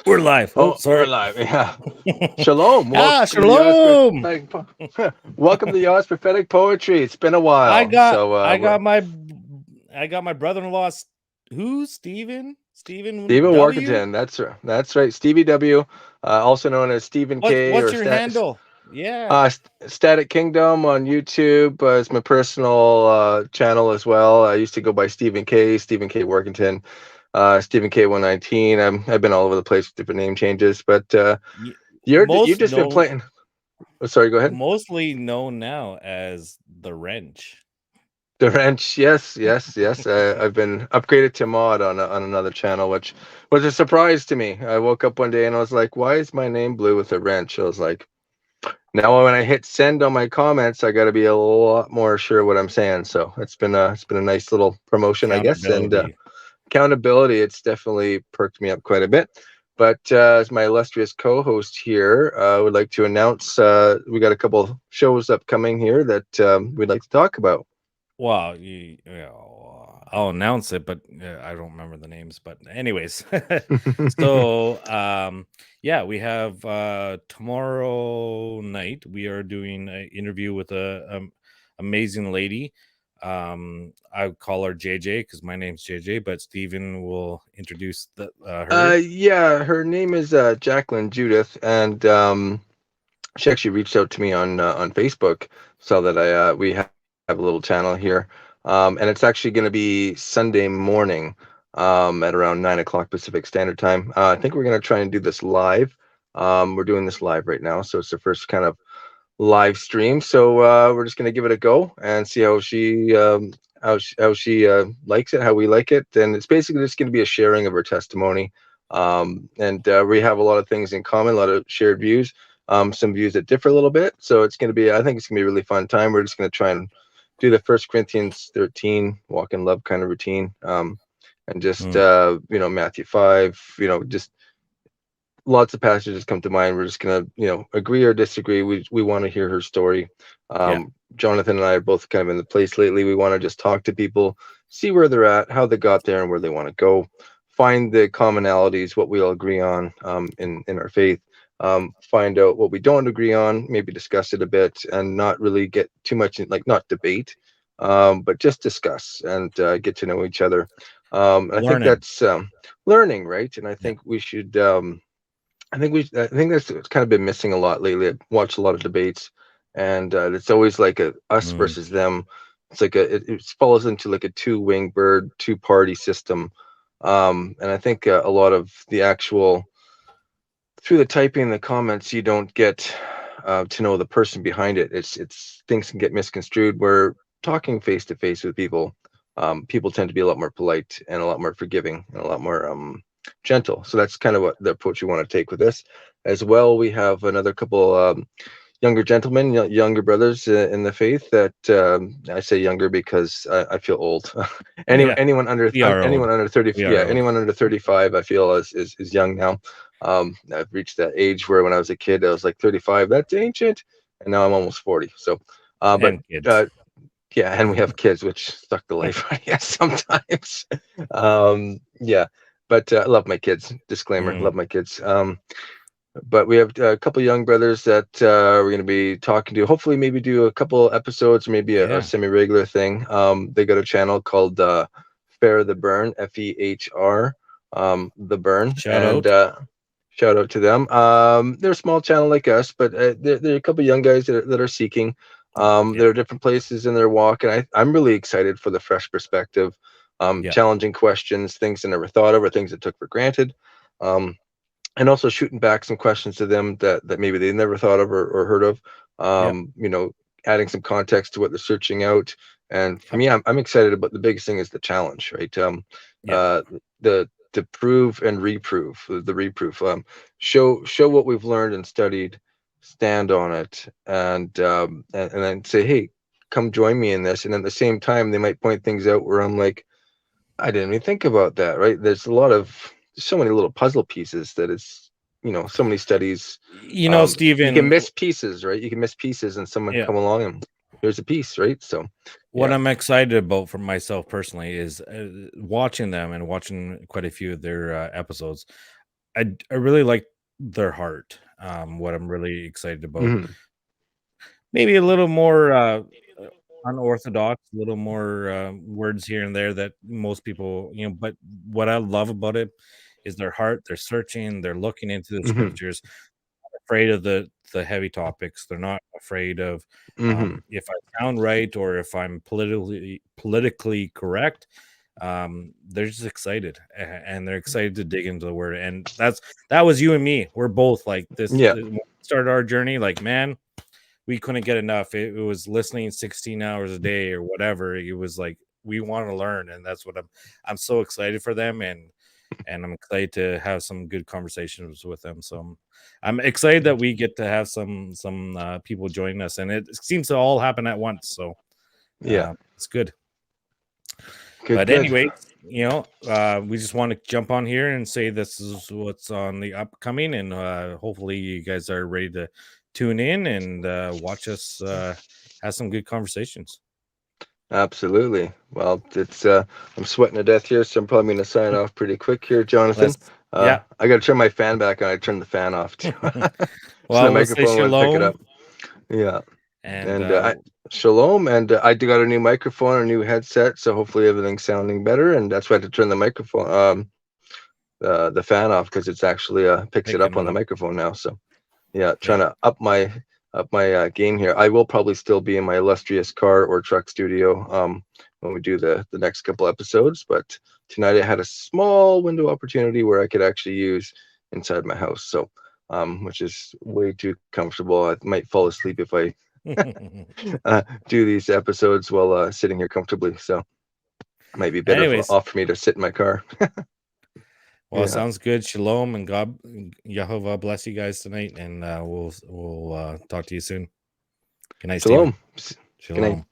We're live. Oh, Oh, we're sorry. live. Yeah. Shalom. Welcome to the Yah's Shalom. prophetic. Welcome to the Yah's prophetic poetry. It's been a I while. got So I we're got my I got my brother-in-law who? Stephen Stephen W. Workington. That's right. Stevie W, also known as Stephen K What's or your handle? Yeah. Static Kingdom on YouTube. It's my personal channel as well. I used to go by Stephen K. Workington. Stephen K 119. I've been all over the place with different name changes, but you've Most just been known playing. Oh, sorry, go ahead. mostly known now as the wrench. The wrench, yes. I've been upgraded to mod on another channel, which was a surprise to me. I woke up one day and I was like, "Why is my name blue with a wrench?" I was like, "Now when I hit send on my comments, I got to be a lot more sure what I'm saying." So it's been a nice little promotion, I guess, and Accountability. accountability. It's definitely perked me up quite a bit. But as my illustrious co-host here, I would like to announce we got a couple shows upcoming here that we'd like to talk about. Well, I'll announce it, but I don't remember the names. But anyways, so yeah, we have tomorrow night. We are doing an interview with a amazing lady. I would call her JJ because my name's JJ, but Steven will introduce her. Yeah, her name is Jacqueline Judith, and she actually reached out to me on Facebook, so that we have a little channel here, and it's actually going to be Sunday morning, at around 9 o'clock Pacific Standard Time. I think we're going to try and do this live. We're doing this live right now, so it's the first kind of live stream. So we're just going to give it a go and see how she likes it, how we like it. And it's basically just going to be a sharing of her testimony. And we have a lot of things in common, a lot of shared views, some views that differ a little bit. So I think it's going to be a really fun time. We're just going to try and do the First Corinthians 13 walk in love kind of routine. And just, Mm, Matthew 5, just lots of passages come to mind. We're just gonna, agree or disagree. We want to hear her story. yeah, Jonathan and I are both kind of in the place lately. We want to just talk to people, see where they're at, how they got there, and where they want to go. Find the commonalities, what we all agree on in our faith. Find out what we don't agree on, maybe discuss it a bit, and not really get too much in, like, not debate, but just discuss and get to know each other. And I think learning. that's learning, right? And I Yeah. think we should. I think that's kind of been missing a lot lately. I've watched a lot of debates, and it's always like a us Mm, versus them. It's like it falls into like a two-wing bird, two-party system. And I think a lot of the actual through the typing in the comments, you don't get to know the person behind it. It's things can get misconstrued. Where talking face to face with people, people tend to be a lot more polite and a lot more forgiving and a lot more gentle. So that's kind of what the approach we want to take with this. As well, we have another couple younger gentlemen, younger brothers in the faith. That I say younger because I feel old. yeah, we are old. Anyone under 30, We are yeah, old. anyone under 35, I feel is young now. I've reached that age where when I was a kid, I was like 35. That's ancient, and now I'm almost 40. So, but And kids. uh, yeah, and we have kids, which suck the life out of you sometimes. Yeah, but I love my kids. Disclaimer: Mm, love my kids. But we have a couple young brothers that we're going to be talking to. Hopefully, maybe do a couple episodes, or maybe a yeah. semi-regular thing. They got a channel called Fair the Burn, FEHR, the Burn, Shout and out. shout out to them. They're a small channel like us, but they're a couple young guys that are seeking. Yeah. There are different places in their walk, and I'm really excited for the fresh perspective, Yeah. challenging questions, things I never thought of, or things I took for granted. Um, and also shooting back some questions to them that maybe they never thought of or heard of. Yep. Adding some context to what they're searching out. And for Yep. me, I'm excited about the biggest thing is the challenge, right? Yep. Uh, the to prove and reprove the reproof. Show what we've learned and studied, stand on it, and then say, hey, come join me in this. And at the same time, they might point things out where I'm like, I didn't even think about that, right? There's so many little puzzle pieces that is, so many studies. You can Steven, miss pieces, right? You can miss pieces and someone yeah. come along and here's a piece, right? So, What yeah. I'm excited about for myself personally is watching them and watching quite a few of their episodes. I really like their heart. What I'm really excited about. Mhm. Maybe a little more unorthodox, a little more words here and there that most people, but what I love about it is their heart. They're searching, they're looking into the Mhm. scriptures, afraid of the heavy topics. They're not afraid of Mhm. if I sound right or if I'm politically correct. They're just excited and they're excited to dig into the word. And that was you and me. We're both like this. Yeah. When we started our journey, like, man, we couldn't get enough. It was listening 16 hours a day or whatever. It was like we want to learn, and that's what I'm so excited for them, and I'm excited to have some good conversations with them. So I'm excited that we get to have some people join us, and it seems to all happen at once. So Yeah. it's good. Good, But good. anyways, we just want to jump on here and say this is what's on the upcoming, and hopefully you guys are ready to tune in and watch us have some good conversations. Absolutely. Well, it's I'm sweating to death here, so I'm probably going to sign off pretty quick here, Jonathan. Let's Yeah. I got to turn my fan back on. I turned the fan off too, so the Well, we'll say microphone wouldn't pick it shalom, up. Yeah. and And shalom. And I do got a new microphone, a new headset, so hopefully everything's sounding better. And that's why I had to turn the microphone, the fan off because it's actually picks it up picking on it the up. microphone now. So yeah, trying Yeah. to up my game here. I will probably still be in my illustrious car or truck studio when we do the next couple episodes. But tonight I had a small window opportunity where I could actually use inside my house. So which is way too comfortable. I might fall asleep if I do these episodes while sitting here comfortably. So it might be better Anyways, off for me to sit in my car. well, Yeah. sounds good. Shalom, and God, Yehovah bless you guys tonight, and we'll talk to you soon. Good night, Stephen. Shalom. Good night. Shalom.